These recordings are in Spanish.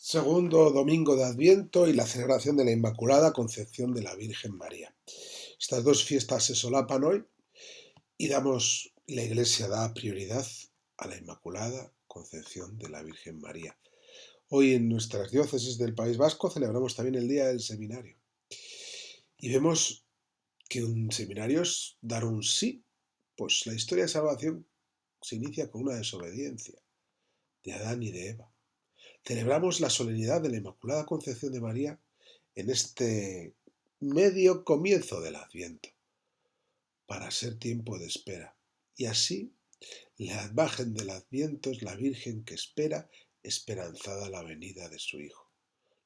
Segundo domingo de Adviento y la celebración de la Inmaculada Concepción de la Virgen María. Estas dos fiestas se solapan hoy y la Iglesia da prioridad a la Inmaculada Concepción de la Virgen María. Hoy en nuestras diócesis del País Vasco celebramos también el Día del Seminario. Y vemos que un seminario es dar un sí, pues la historia de salvación se inicia con una desobediencia de Adán y de Eva. Celebramos la solemnidad de la Inmaculada Concepción de María en este medio comienzo del Adviento, para ser tiempo de espera. Y así, la imagen del Adviento es la Virgen que espera, esperanzada la venida de su Hijo,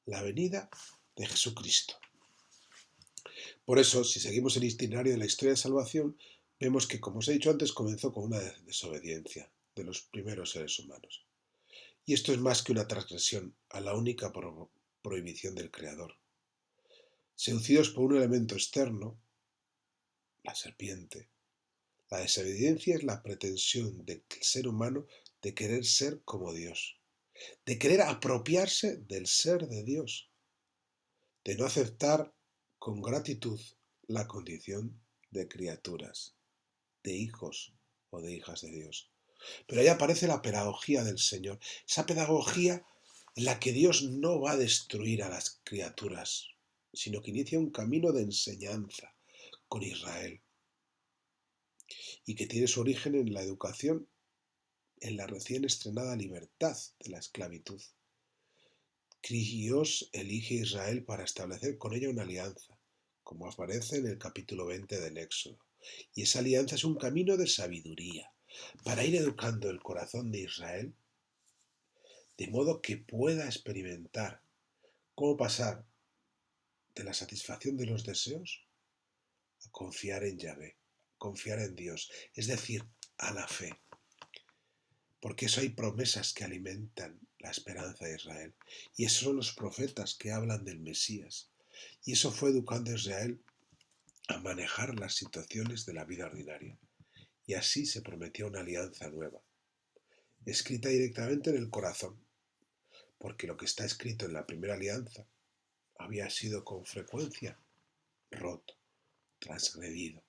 la venida de Jesucristo. Por eso, si seguimos el itinerario de la historia de salvación, vemos que, como os he dicho antes, comenzó con una desobediencia de los primeros seres humanos. Y esto es más que una transgresión a la única prohibición del Creador. Seducidos por un elemento externo, la serpiente, la desobediencia es la pretensión del ser humano de querer ser como Dios, de querer apropiarse del ser de Dios, de no aceptar con gratitud la condición de criaturas, de hijos o de hijas de Dios. Pero ahí aparece la pedagogía del Señor, esa pedagogía en la que Dios no va a destruir a las criaturas, sino que inicia un camino de enseñanza con Israel y que tiene su origen en la educación, en la recién estrenada libertad de la esclavitud. Dios elige a Israel para establecer con ella una alianza, como aparece en el capítulo 20 del Éxodo. Y esa alianza es un camino de sabiduría, para ir educando el corazón de Israel, de modo que pueda experimentar cómo pasar de la satisfacción de los deseos a confiar en Yahvé, confiar en Dios, es decir, a la fe. Porque eso hay promesas que alimentan la esperanza de Israel. Y esos son los profetas que hablan del Mesías. Y eso fue educando a Israel a manejar las situaciones de la vida ordinaria. Y así se prometió una alianza nueva, escrita directamente en el corazón, porque lo que está escrito en la primera alianza había sido con frecuencia roto, transgredido.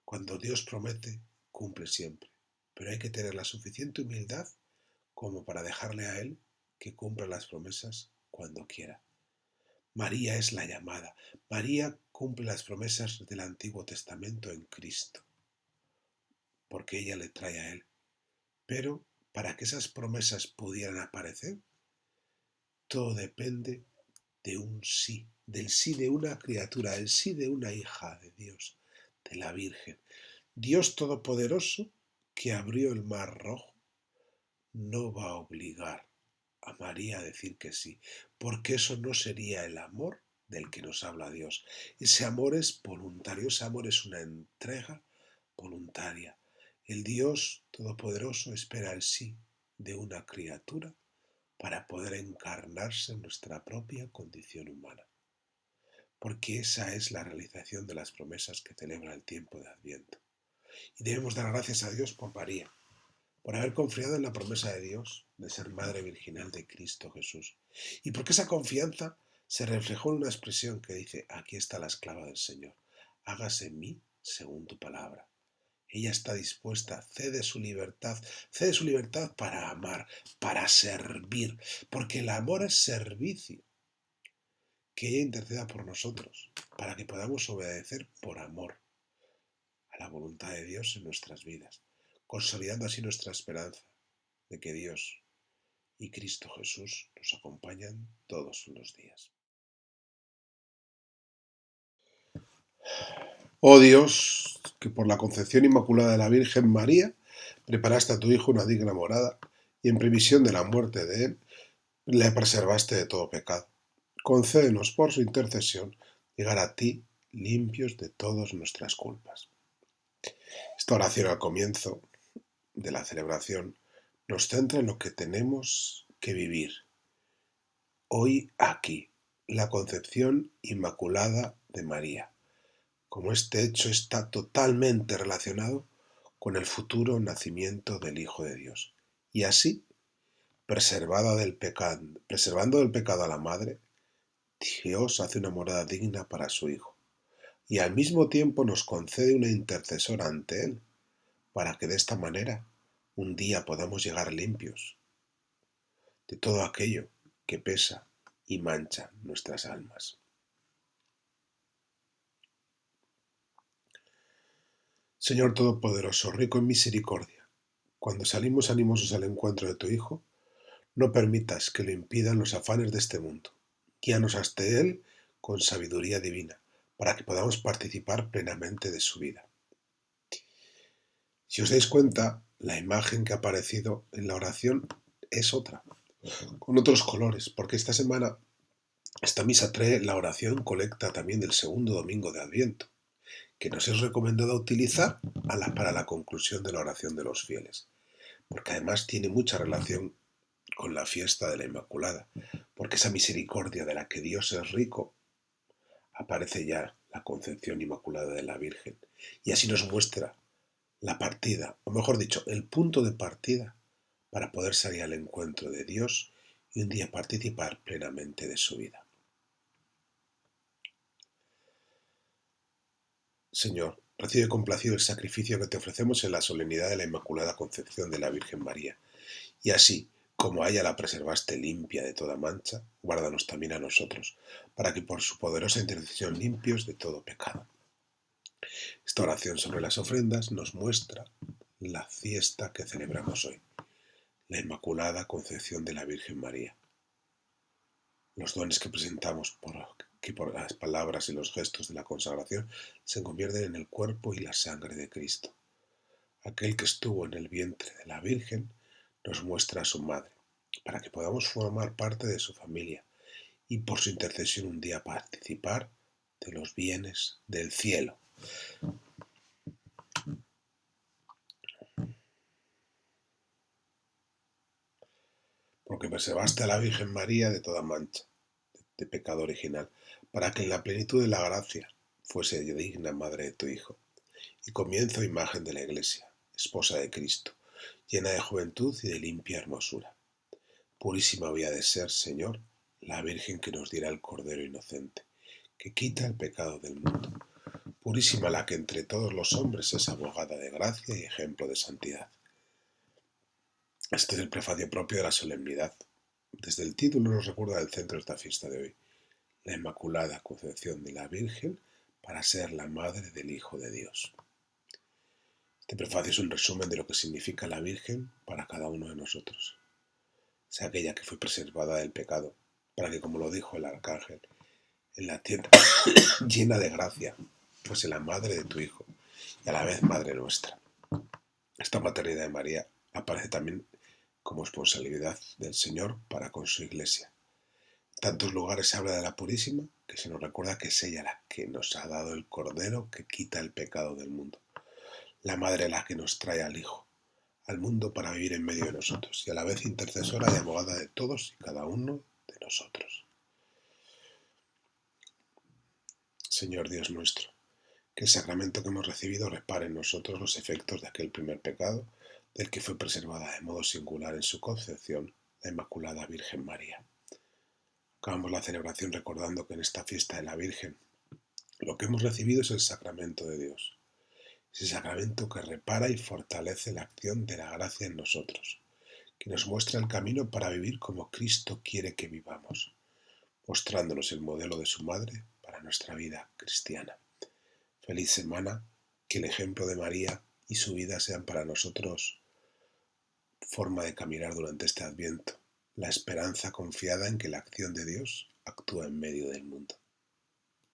Cuando Dios promete, cumple siempre, pero hay que tener la suficiente humildad como para dejarle a Él que cumpla las promesas cuando quiera. María es la llamada. María cumple las promesas del Antiguo Testamento en Cristo, porque ella le trae a Él. Pero para que esas promesas pudieran aparecer, todo depende de un sí, del sí de una criatura, el sí de una hija de Dios, de la Virgen. Dios Todopoderoso, que abrió el Mar Rojo, no va a obligar a María a decir que sí, porque eso no sería el amor del que nos habla Dios. Ese amor es voluntario, ese amor es una entrega voluntaria. El Dios Todopoderoso espera el sí de una criatura para poder encarnarse en nuestra propia condición humana. Porque esa es la realización de las promesas que celebra el tiempo de Adviento. Y debemos dar gracias a Dios por María, por haber confiado en la promesa de Dios de ser Madre Virginal de Cristo Jesús. Y porque esa confianza se reflejó en una expresión que dice: aquí está la esclava del Señor, hágase en mí según tu palabra. Ella está dispuesta, cede su libertad para amar, para servir, porque el amor es servicio. Que ella interceda por nosotros, para que podamos obedecer por amor a la voluntad de Dios en nuestras vidas, consolidando así nuestra esperanza de que Dios y Cristo Jesús nos acompañan todos los días. Oh Dios, que por la concepción inmaculada de la Virgen María preparaste a tu Hijo una digna morada y en previsión de la muerte de él le preservaste de todo pecado. Concédenos por su intercesión llegar a ti limpios de todas nuestras culpas. Esta oración al comienzo de la celebración nos centra en lo que tenemos que vivir hoy aquí, la concepción inmaculada de María, como este hecho está totalmente relacionado con el futuro nacimiento del Hijo de Dios. Y así preservando del pecado a la madre, Dios hace una morada digna para su Hijo y al mismo tiempo nos concede una intercesora ante Él, para que de esta manera un día podamos llegar limpios de todo aquello que pesa y mancha nuestras almas. Señor Todopoderoso, rico en misericordia, cuando salimos animosos al encuentro de tu Hijo, no permitas que lo impidan los afanes de este mundo. Guíanos hasta Él con sabiduría divina, para que podamos participar plenamente de su vida. Si os dais cuenta, la imagen que ha aparecido en la oración es otra, con otros colores, porque esta semana esta misa trae la oración colecta también del segundo domingo de Adviento, que nos es recomendado utilizar para la conclusión de la oración de los fieles, porque además tiene mucha relación con la fiesta de la Inmaculada, porque esa misericordia de la que Dios es rico, aparece ya la concepción inmaculada de la Virgen, y así nos muestra la partida, o mejor dicho, el punto de partida para poder salir al encuentro de Dios y un día participar plenamente de su vida. Señor, recibe complacido el sacrificio que te ofrecemos en la solemnidad de la Inmaculada Concepción de la Virgen María, y así, como a ella la preservaste limpia de toda mancha, guárdanos también a nosotros, para que por su poderosa intercesión limpios de todo pecado. Esta oración sobre las ofrendas nos muestra la fiesta que celebramos hoy, la Inmaculada Concepción de la Virgen María. Los dones que presentamos que por las palabras y los gestos de la consagración se convierten en el cuerpo y la sangre de Cristo. Aquel que estuvo en el vientre de la Virgen nos muestra a su madre, para que podamos formar parte de su familia y por su intercesión un día participar de los bienes del cielo. Porque preservaste a la Virgen María de toda mancha, de pecado original, para que en la plenitud de la gracia fuese digna madre de tu Hijo, y comienzo imagen de la Iglesia, esposa de Cristo, llena de juventud y de limpia hermosura. Purísima había de ser, Señor, la Virgen que nos diera el Cordero inocente, que quita el pecado del mundo. Purísima la que entre todos los hombres es abogada de gracia y ejemplo de santidad. Este es el prefacio propio de la solemnidad. Desde el título nos recuerda el centro de esta fiesta de hoy, la Inmaculada Concepción de la Virgen para ser la madre del Hijo de Dios. Este prefacio es un resumen de lo que significa la Virgen para cada uno de nosotros. Es aquella que fue preservada del pecado, para que, como lo dijo el arcángel, en la tierra llena de gracia, fuese la madre de tu Hijo y a la vez madre nuestra. Esta maternidad de María aparece también como responsabilidad del Señor para con su Iglesia. En tantos lugares se habla de la Purísima, que se nos recuerda que es ella la que nos ha dado el Cordero que quita el pecado del mundo, la madre la que nos trae al Hijo, al mundo para vivir en medio de nosotros, y a la vez intercesora y abogada de todos y cada uno de nosotros. Señor Dios nuestro, que el sacramento que hemos recibido repare en nosotros los efectos de aquel primer pecado, del que fue preservada de modo singular en su concepción la Inmaculada Virgen María. Acabamos la celebración recordando que en esta fiesta de la Virgen lo que hemos recibido es el sacramento de Dios, ese sacramento que repara y fortalece la acción de la gracia en nosotros, que nos muestra el camino para vivir como Cristo quiere que vivamos, mostrándonos el modelo de su madre para nuestra vida cristiana. Feliz semana, que el ejemplo de María y su vida sean para nosotros forma de caminar durante este Adviento, la esperanza confiada en que la acción de Dios actúa en medio del mundo.